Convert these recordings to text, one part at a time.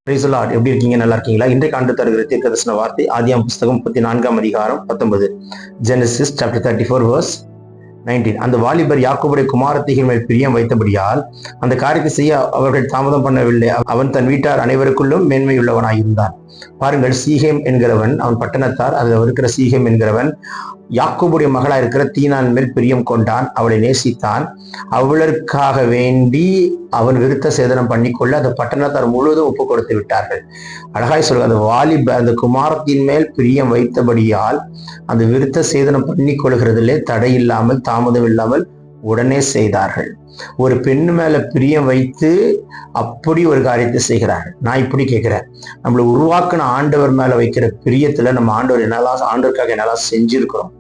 Praise the Lord. எப்படி இருக்கீங்க? நல்லா இருக்கீங்களா? இன்றைக்கு ஆண்டு தருகிற தீர்க்கதரிசன வார்த்தை ஆதியாகமம் புஸ்தகம் 34 அதிகாரம் 19. Genesis chapter 34 verse 19. அந்த வாலிபர் யாக்கோபுடைய குமாரத்திகள் மேல் பிரியம் வைத்தபடியால் அந்த காரியத்தை செய்ய அவர்கள் தாமதம் பண்ணவில்லை. அவன் தன் வீட்டார் அனைவருக்குள்ளும் மேன்மையுள்ளவனாய் இருந்தான். பாருங்கள், சீகேம் என்கிறவன், அவன் பட்டணத்தார், அதில் இருக்கிற சீகேம் என்கிறவன் யாக்கோபுடைய மகளா இருக்கிற தீனான் மேல் பிரியம் கொண்டான், அவளை நேசித்தான். அவளுக்காக வேண்டி அவன் விருத்த சேதனம் பண்ணிக்கொள்ள அந்த பட்டணத்தார் முழுவதும் ஒப்பு கொடுத்து விட்டார்கள். அழகாய் சொல்ற அந்த வாலிப அந்த குமாரத்தின் மேல் பிரியம் வைத்தபடியால் அந்த விருத்த சேதனம் பண்ணி கொள்கிறதிலே தடை இல்லாமல் தாமதம் இல்லாமல் உடனே செய்தார்கள். ஒரு பெண் மேல பிரியம் வைத்து அப்படி ஒரு காரியத்தை செய்கிறார்கள். நான் இப்படி கேட்கிறேன், நம்மளை உருவாக்குன ஆண்டவர் மேல வைக்கிற பிரியத்துல நம்ம ஆண்டவருக்காக என்னெல்லாம் செஞ்சிருக்கிறோம்?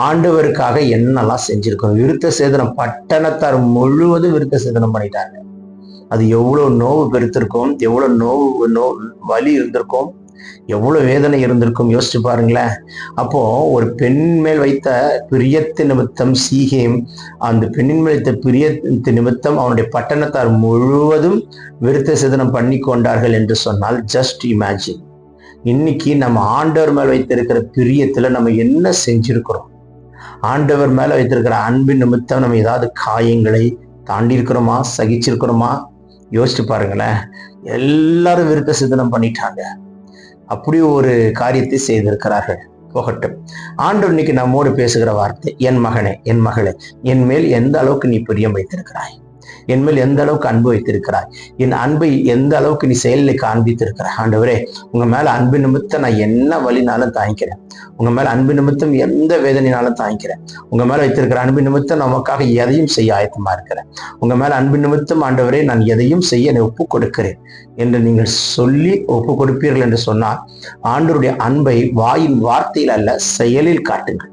ஆண்டவருக்காக என்னெல்லாம் செஞ்சிருக்கிறோம்? விருத்த சேதனம் பட்டணத்தார் முழுவதும் விருத்த சேதனம் பண்ணிட்டாங்க. அது எவ்வளவு நோவு பெருத்திருக்கும், எவ்வளவு வலி இருந்திருக்கும், எவ்வளவு வேதனை இருந்திருக்கும், யோசிச்சு பாருங்களேன். அப்போ ஒரு பெண் மேல் வைத்த பிரியத்தின் நிமித்தம் சீகேம் அந்த பெண்ணின் மேல் வைத்த பிரியத்தின் நிமித்தம் அவனுடைய பட்டணத்தார் முழுவதும் விருத்த சேதனம் பண்ணி கொண்டார்கள் என்று சொன்னால் ஜஸ்ட் இமேஜின். இன்னைக்கு நம்ம ஆண்டவர் மேல் வைத்திருக்கிற பிரியத்துல நம்ம என்ன செஞ்சிருக்கிறோம்? ஆண்டவர் மேல வைத்திருக்கிற அன்பின் நிமித்தம் நம்ம ஏதாவது காயங்களை தாண்டி இருக்கிறோமா? சகிச்சிருக்கிறோமா? யோசிச்சு பாருங்களேன். எல்லாரும் விருத்த சேதனம் பண்ணிட்டாங்க. அப்படி ஒரு காரியத்தை செய்திருக்கிறார்கள். போகட்டும். ஆண்டவர் இன்னைக்கு நம்மோடு பேசுகிற வார்த்தை, என் மகனே, என் மகளே, என் மேல் எந்த அளவுக்கு நீ பிரியம் வைத்திருக்கிறாய்? என் மேல் எந்த அளவுக்கு அன்பு வைத்திருக்கிறாய்? என் அன்பை எந்த அளவுக்கு நீ செயலில் காண்பித்திருக்கிறாய்? ஆண்டவரே, உங்க மேல அன்பு நிமித்தம் நான் என்ன வலினாலும் தாங்கிக்கிறேன். உங்க மேல அன்பு நிமித்தம் எந்த வேதனைனாலும் தாங்கிக்கிறேன். உங்க மேல வைத்திருக்கிற அன்பு நிமித்தம் நமக்காக எதையும் செய்ய ஆயத்தமா இருக்கிறேன். உங்க மேல அன்பு நிமித்தம் ஆண்டவரே நான் எதையும் செய்ய என்னை ஒப்பு கொடுக்கிறேன் என்று நீங்கள் சொல்லி ஒப்பு கொடுப்பீர்கள் என்று சொன்னால், ஆண்டவருடைய அன்பை வாயின் வார்த்தையில் அல்ல, செயலில் காட்டுங்கள்.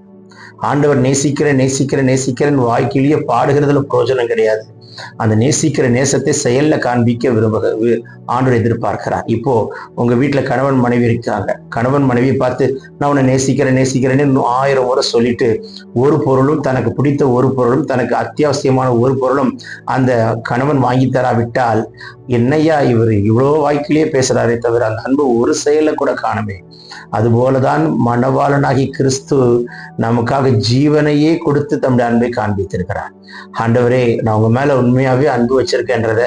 ஆண்டவர் நேசிக்கிறேன் நேசிக்கிறேன் நேசிக்கிறேன் வாய்க்கிலேயே பாடுகிறதுல பிரயோஜனம் கிடையாது. அந்த நேசிக்கிற நேசத்தை செயல்ல காண்பிக்க ஆண்டவர் எதிர்பார்க்கிறார். இப்போ உங்க வீட்டுல கணவன் மனைவி இருக்காங்க. கணவன் மனைவியை பார்த்து நான் உன்னை நேசிக்கிறேன் நேசிக்கிறேன்னு 1000 முறை சொல்லிட்டு ஒரு பொருளும், தனக்கு பிடித்த ஒரு பொருளும், தனக்கு அத்தியாவசியமான ஒரு பொருளும் அந்த கணவன் வாங்கி தராவிட்டால், என்னையா இவர் இவ்வளோ வாய்க்கிலேயே பேசுறாரே தவிர அந்த அன்பு ஒரு செயல கூட காணுமே. அதுபோலதான் மணவாளனாகி கிறிஸ்து நமக்காக ஜீவனையே கொடுத்து தம்முடைய அன்பை காண்பித்திருக்கிறார். ஆண்டவரே, நான் உங்க மேல உண்மையாவே அன்பு வச்சிருக்கேன்றத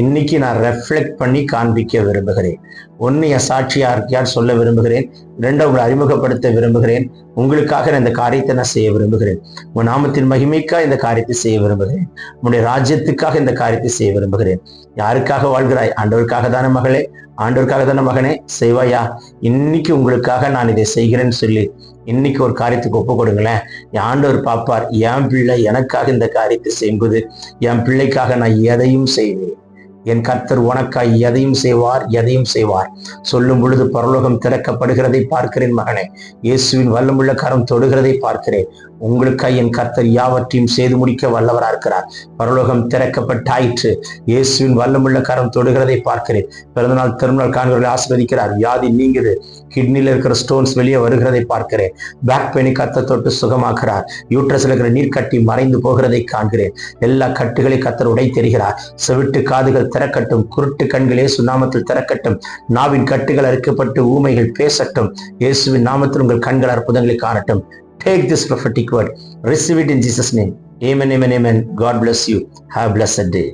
இன்னைக்கு நான் ரெஃப்ளெக்ட் பண்ணி காண்பிக்க விரும்புகிறேன். ஒன்னு என் சாட்சியா யார் சொல்ல விரும்புகிறேன். 2 உங்களை அறிமுகப்படுத்த விரும்புகிறேன். உங்களுக்காக நான் இந்த காரியத்தை நான் செய்ய விரும்புகிறேன். உங்க நாமத்தின் மகிமைக்காக இந்த காரியத்தை செய்ய விரும்புகிறேன். உங்களுடைய ராஜ்யத்துக்காக இந்த காரியத்தை செய்ய விரும்புகிறேன். யாருக்காக வாழ்கிறாய்? ஆண்டவருக்காக தானே மகளே, ஆண்டவருக்காக தானே மகனே, செய்வாயா? இன்னைக்கு உங்களுக்காக நான் இதை செய்கிறேன்னு சொல்லி இன்னைக்கு ஒரு காரியத்துக்கு ஒப்பு கொடுங்களேன். என் ஆண்டவர் பார்ப்பார், என் பிள்ளை எனக்காக இந்த காரியத்தை செய்யும்போது என் பிள்ளைக்காக நான் எதையும் செய்வேன். என் கர்த்தர் உனக்காய் எதையும் செய்வார் சொல்லும் பொழுது பரலோகம் திறக்கப்படுகிறதை பார்க்கிறேன். மகனே, இயேசுவின் வல்லமுள்ள கரம் தொடுகிறதை பார்க்கிறேன். உங்களுக்காய் என் கர்த்தர் யாவற்றையும் செய்து முடிக்க வல்லவரா இருக்கிறார். பரலோகம் திறக்கப்பட்டாயிற்று. இயேசுவின் வல்லமுள்ள கரம் தொடுகிறதை பார்க்கிறேன். பிறந்தநாள் திருநாள் காண்கிறவர்களை ஆசீர்வதிக்கிறார். வியாதி நீங்குது. கிட்னில இருக்கிற ஸ்டோன்ஸ் வெளியே வருகிறதை பார்க்கிறேன். பேக் பெயினை கர்த்தர் தொட்டு சுகமாக்குறார். யூட்ரஸ்ல இருக்கிற நீர் கட்டி மறைந்து போகிறதை காண்கிறேன். எல்லா கட்டுகளை கர்த்தர் உடை தெரிகிறார். செவிட்டு காதுகள் திறக்கட்டும். குருட்டு கண்கள் இயேசு நாமத்தில் திறக்கட்டும். நாவின் கட்டுகள் அறுக்கப்பட்டு ஊமைகள் பேசட்டும். இயேசுவின் நாமத்தில் உங்கள் கண்கள் அற்புதங்களை காணட்டும். Take this prophetic word. Receive it in Jesus' name. Amen, amen, amen. God bless you. Have a blessed day.